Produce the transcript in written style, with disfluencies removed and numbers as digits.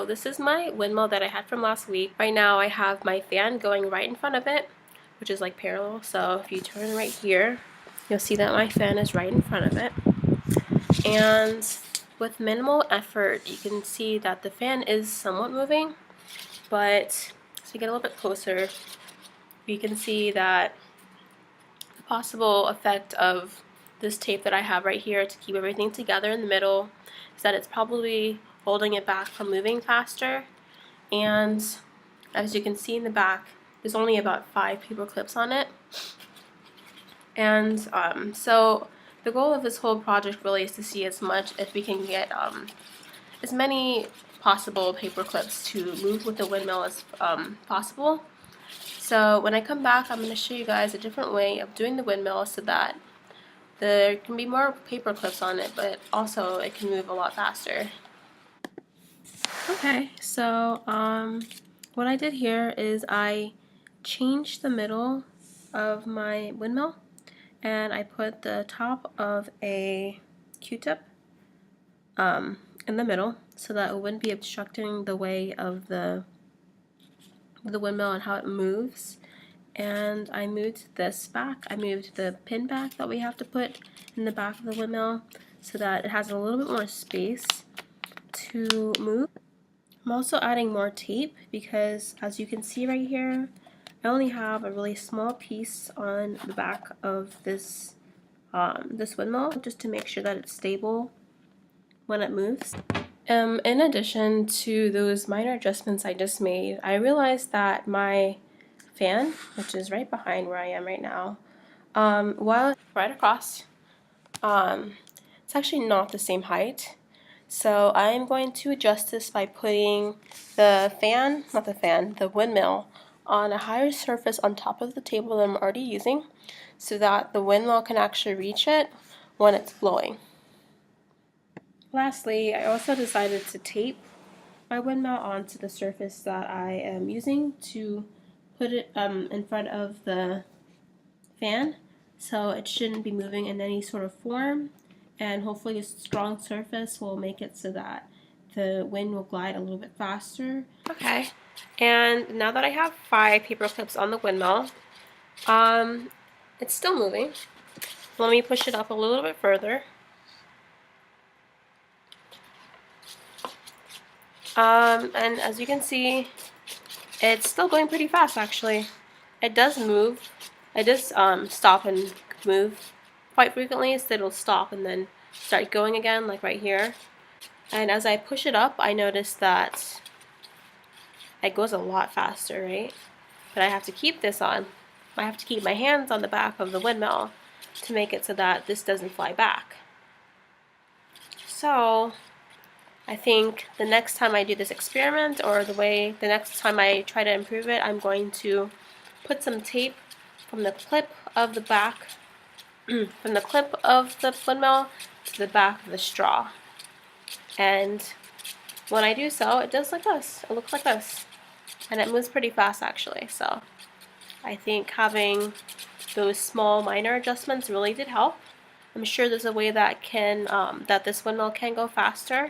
so this is my windmill that I had from last week. Right now I have my fan going right in front of it, which is like parallel. So if you turn right here, you'll see that my fan is right in front of it. And with minimal effort, you can see that the fan is somewhat moving, but as we get a little bit closer, you can see that the possible effect of this tape that I have right here to keep everything together in the middle is that it's probably holding it back from moving faster. And as you can see in the back, there's only about 5 paper clips on it. And so the goal of this whole project really is to see as much if we can get as many possible paper clips to move with the windmill as possible. So when I come back, I'm going to show you guys a different way of doing the windmill so that there can be more paper clips on it, but also it can move a lot faster. Okay, so what I did here is I changed the middle of my windmill, and I put the top of a Q-tip in the middle so that it wouldn't be obstructing the way of the windmill and how it moves. And I moved this back. I moved the pin back that we have to put in the back of the windmill so that it has a little bit more space to move. I'm also adding more tape because, as you can see right here, I only have a really small piece on the back of this this windmill just to make sure that it's stable when it moves. In addition to those minor adjustments I just made, I realized that my fan, which is right behind where I am right now, while right across, it's actually not the same height. So I'm going to adjust this by putting the the windmill on a higher surface on top of the table that I'm already using so that the windmill can actually reach it when it's blowing. Lastly, I also decided to tape my windmill onto the surface that I am using to put it in front of the fan, so it shouldn't be moving in any sort of form, and hopefully a strong surface will make it so that the wind will glide a little bit faster. Okay, and now that I have 5 paper clips on the windmill, it's still moving. Let me push it up a little bit further. And as you can see, it's still going pretty fast actually. It does move. It does stop and move quite frequently, so it'll stop and then start going again, like right here. And as I push it up, I notice that it goes a lot faster, right? But I have to keep this on. I have to keep my hands on the back of the windmill to make it so that this doesn't fly back. So I think the next time I do this experiment, or the next time I try to improve it, I'm going to put some tape from the clip of the back, from the clip of the windmill to the back of the straw. And when I do so, it does like this. It looks like this. And it moves pretty fast actually. So I think having those small minor adjustments really did help. I'm sure there's a way that can that this windmill can go faster.